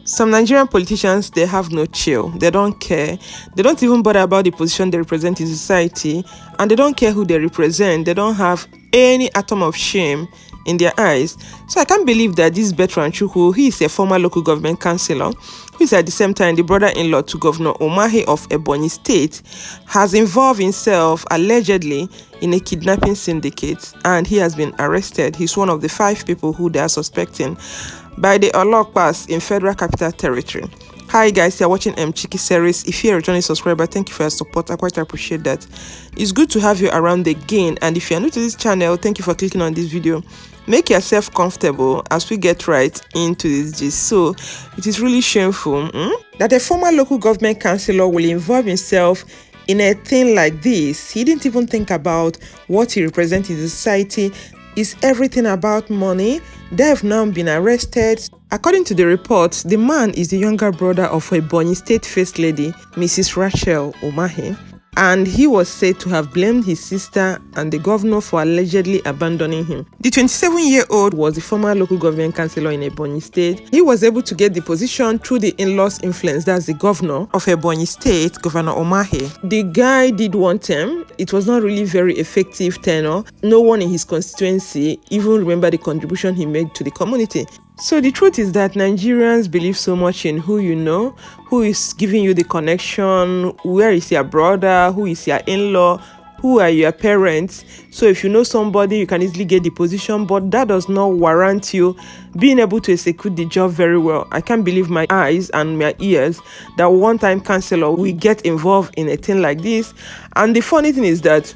Some Nigerian politicians, they have no chill. They don't care. They don't even bother about the position they represent in society, and they don't care who they represent. They don't have any atom of shame in their eyes. So I can't believe that this Bertrand Chukwu, he is a former local government councillor, who is at the same time the brother-in-law to Governor Umahi of Ebonyi State, has involved himself allegedly in a kidnapping syndicate, and he has been arrested. He's one of the 5 people who they are suspecting by the Orbs in Federal Capital Territory. Hi guys, you're watching Chiki series. If you're a returning subscriber, thank you for your support. I quite appreciate that. It's good to have you around again, and if you're new to this channel, thank you for clicking on this video. Make yourself comfortable as we get right into this gist. So it is really shameful that a former local government councillor will involve himself in a thing like this. He didn't even think about what he represents in society. Is everything about money? They have now been arrested. According to the report, the man is the younger brother of Ebonyi State First Lady, Mrs. Rachel Umahi, and he was said to have blamed his sister and the governor for allegedly abandoning him. The 27-year-old was the former local government councillor in Ebonyi State. He was able to get the position through the in-laws' influence. That's the governor of Ebonyi State, Governor Umahi. The guy did one term. It was not really very effective tenure. No one in his constituency even remember the contribution he made to the community. So the truth is that Nigerians believe so much in who you know, who is giving you the connection, where is your brother, who is your in-law, who are your parents. So if you know somebody, you can easily get the position, but that does not warrant you being able to execute the job very well. I can't believe my eyes and my ears that one-time councillor will get involved in a thing like this. And the funny thing is that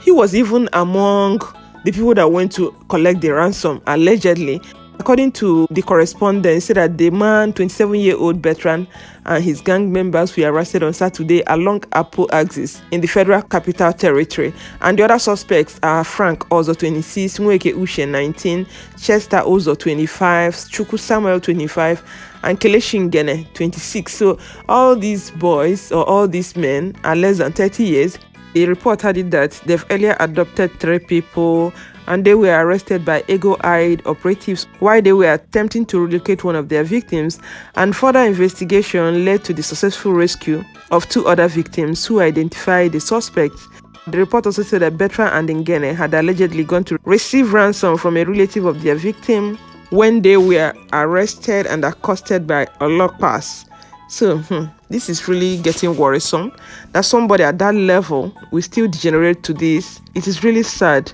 he was even among the people that went to collect the ransom, allegedly. According to the correspondent, said that the man, 27-year-old Bertrand, and his gang members were arrested on Saturday along Apple axis in the Federal Capital Territory. And the other suspects are Frank Ozo, 26, Nweke Ushe, 19, Chester Ozo, 25, Chukwu Samuel, 25, and Kelechi Ngene, 26. So all these boys, or all these men, are less than 30 years. The report added that they've earlier adopted 3 people, and they were arrested by ego-eyed operatives while they were attempting to relocate one of their victims, and further investigation led to the successful rescue of 2 other victims who identified the suspects. The report also said that Bertrand and Ngene had allegedly gone to receive ransom from a relative of their victim when they were arrested and accosted by Orbs. So this is really getting worrisome that somebody at that level will still degenerate to this. It is really sad.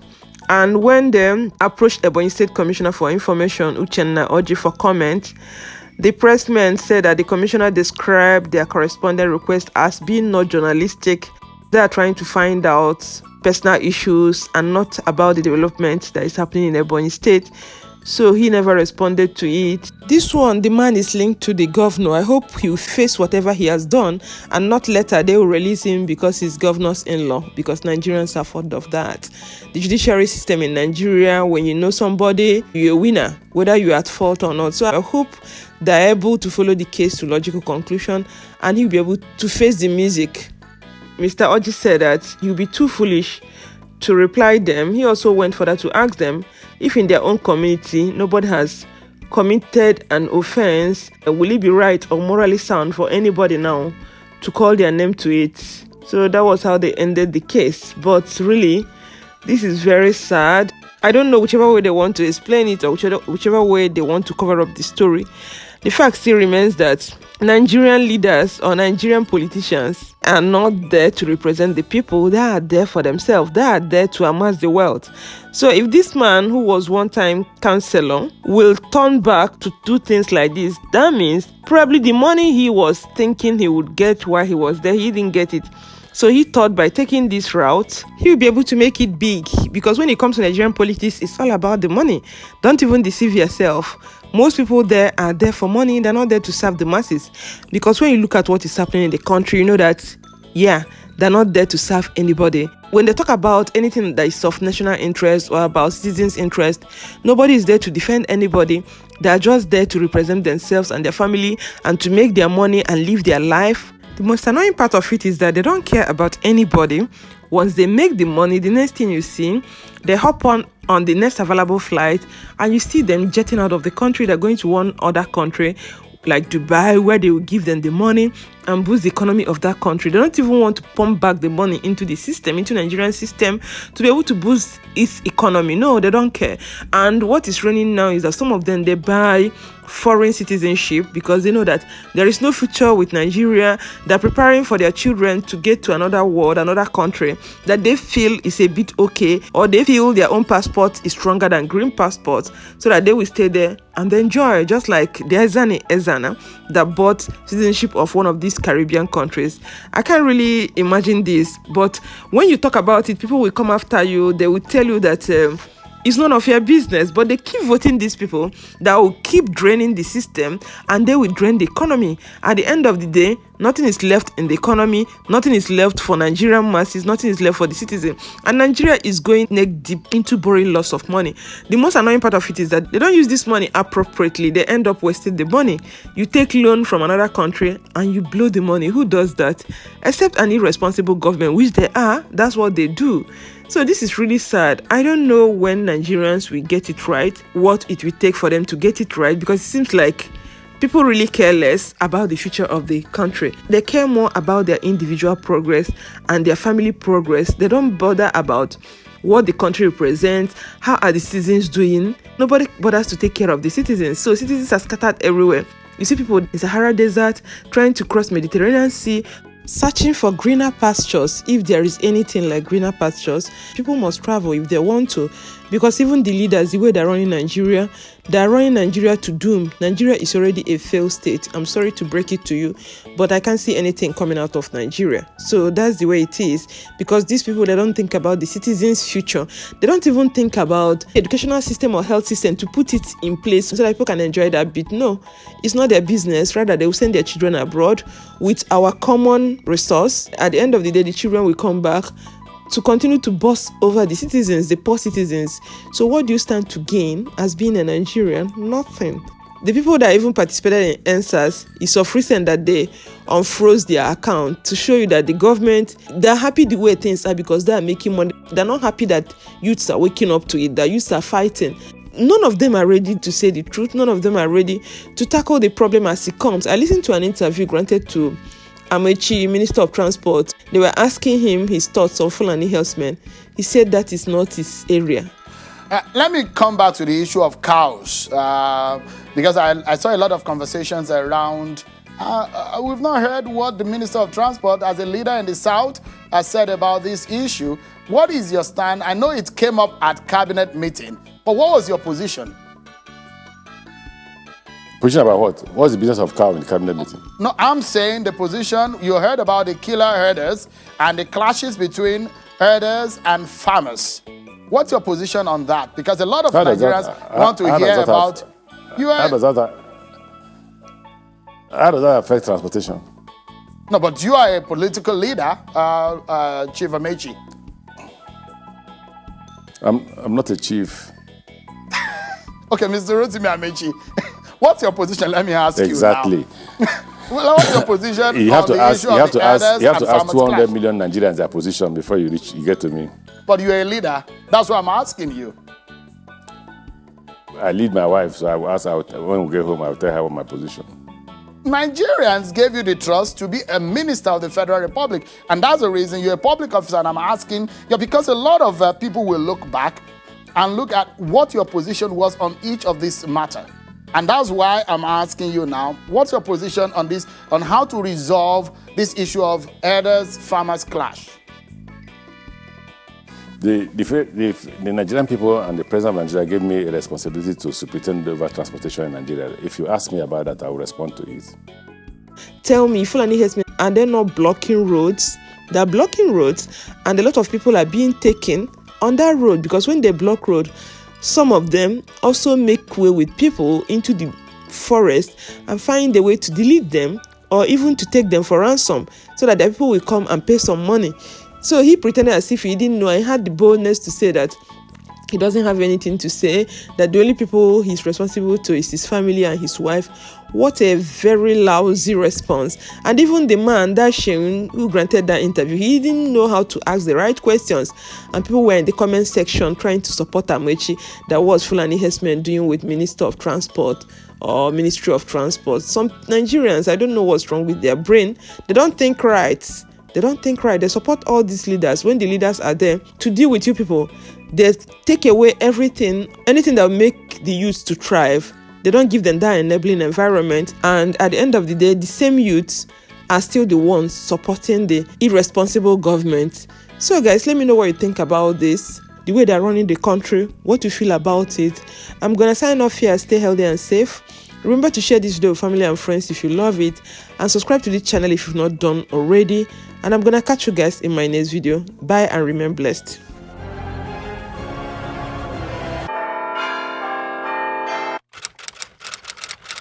And when they approached Ebonyi State Commissioner for Information, Uchenna Oji, for comment, the pressman said that the commissioner described their correspondent request as being not journalistic. They are trying to find out personal issues and not about the development that is happening in Ebonyi State. So he never responded to it. This one, the man is linked to the governor. I hope he will face whatever he has done, and not later they will release him because he's governor's in-law, because Nigerians are fond of that. The judiciary system in Nigeria, when you know somebody, you're a winner, whether you're at fault or not. So I hope they're able to follow the case to logical conclusion, and he'll be able to face the music. Mr. Oji said that he'll be too foolish to reply them. He also went further to ask them if in their own community nobody has committed an offense, will it be right or morally sound for anybody now to call their name to it? So that was how they ended the case. But really, this is very sad. I don't know whichever way they want to explain it, or whichever way they want to cover up the story. The fact still remains that Nigerian leaders or Nigerian politicians are not there to represent the people. They are there for themselves. They are there to amass the wealth. So if this man, who was one-time councillor, will turn back to do things like this, that means probably the money he was thinking he would get while he was there, he didn't get it. So he thought by taking this route, he will be able to make it big. Because when it comes to Nigerian politics, it's all about the money. Don't even deceive yourself. Most people there are there for money. They're not there to serve the masses. Because when you look at what is happening in the country, you know that, yeah, they're not there to serve anybody. When they talk about anything that is of national interest or about citizens' interest, nobody is there to defend anybody. They are just there to represent themselves and their family and to make their money and live their life. The most annoying part of it is that they don't care about anybody. Once they make the money, the next thing you see, they hop on the next available flight, and you see them jetting out of the country. They're going to one other country like Dubai, where they will give them the money and boost the economy of that country. They don't even want to pump back the money into the system, into Nigerian system, to be able to boost its economy. No, they don't care. And what is running now is that some of them, they buy foreign citizenship because they know that there is no future with Nigeria. They're preparing for their children to get to another world, another country that they feel is a bit okay, or they feel their own passport is stronger than green passports, so that they will stay there and enjoy, just like the Ezana that bought citizenship of one of these Caribbean countries. I can't really imagine this, but when you talk about it, people will come after you. They will tell you that it's none of your business, but they keep voting these people that will keep draining the system, and they will drain the economy. At the end of the day, nothing is left in the economy, nothing is left for Nigerian masses, nothing is left for the citizen. And Nigeria is going neck deep into borrowing lots of money. The most annoying part of it is that they don't use this money appropriately. They end up wasting the money. You take loan from another country and you blow the money. Who does that? Except an irresponsible government, which they are. That's what they do. So this is really sad. I don't know when Nigerians will get it right, what it will take for them to get it right, because it seems like people really care less about the future of the country. They care more about their individual progress and their family progress. They don't bother about what the country represents, how are the citizens doing. Nobody bothers to take care of the citizens. So citizens are scattered everywhere. You see people in the Sahara Desert trying to cross Mediterranean Sea, searching for greener pastures. If there is anything like greener pastures, people must travel if they want to, because even the leaders, the way they're running Nigeria to doom. Nigeria is already a failed state. I'm sorry to break it to you, but I can't see anything coming out of Nigeria. So that's the way it is, because these people, they don't think about the citizens' future. They don't even think about educational system or health system to put it in place so that people can enjoy that bit. No, it's not their business. Rather, they will send their children abroad with our common resource. At the end of the day, the children will come back to continue to boss over the citizens, the poor citizens. So what do you stand to gain as being a Nigerian? Nothing. The people that even participated in answers, it's of recent that they unfroze their account to show you that the government, they're happy the way things are because they are making money. They're not happy that youths are waking up to it, that youths are fighting. None of them are ready to say the truth. None of them are ready to tackle the problem as it comes. I listened to an interview granted to Amechi, Minister of Transport. They were asking him his thoughts on Fulani herdsmen. He said that is not his area. Let me come back to the issue of cows, because I saw a lot of conversations around. We've not heard what the Minister of Transport, as a leader in the South, has said about this issue. What is your stand? I know it came up at cabinet meeting, but what was your position? Position about what? What's the business of cow in the cabinet meeting? No, I'm saying the position, you heard about the killer herders and the clashes between herders and farmers. What's your position on that? Because a lot of Nigerians want to hear about... How does that affect transportation? No, but you are a political leader, Chief Amechi. I'm not a chief. Okay, Mr. Rotimi Amechi. What's your position? Let me ask exactly. you now. Well, what's your position you have on to the ask, issue of the herders You have to ask 200 clash? million Nigerians their position before you get to me. But you're a leader. That's what I'm asking you. I lead my wife, so I will ask her when we get home, I will tell her what my position. Nigerians gave you the trust to be a minister of the Federal Republic. And that's the reason you're a public officer. And I'm asking you because a lot of people will look back and look at what your position was on each of this matter. And that's why I'm asking you now, what's your position on this, on how to resolve this issue of herders-farmers clash? The Nigerian people and the President of Nigeria gave me a responsibility to superintend over transportation in Nigeria. If you ask me about that, I will respond to it. Tell me, Fulani herdsmen, are they not blocking roads? They're blocking roads, and a lot of people are being taken on that road, because when they block road, some of them also make way with people into the forest and find a way to delete them or even to take them for ransom so that the people will come and pay some money. So he pretended as if he didn't know, and had the boldness to say that He doesn't have anything to say, that the only people he's responsible to is his family and his wife. What a very lousy response. And even the man, that Sheun, who granted that interview, he didn't know how to ask the right questions. And people were in the comment section trying to support Amaechi, that was Fulani herdsmen doing with Minister of Transport or Ministry of Transport. Some Nigerians, I don't know what's wrong with their brain. They don't think right. They don't think right. They support all these leaders. When the leaders are there to deal with you people, they take away anything that will make the youth to thrive. They don't give them that enabling environment. And at the end of the day, the same youths are still the ones supporting the irresponsible government. So guys, let me know what you think about this, the way they're running the country, what you feel about it. I'm going to sign off here. Stay healthy and safe. Remember to share this video with family and friends if you love it, and subscribe to the channel if you've not done already. And I'm going to catch you guys in my next video. Bye and remain blessed.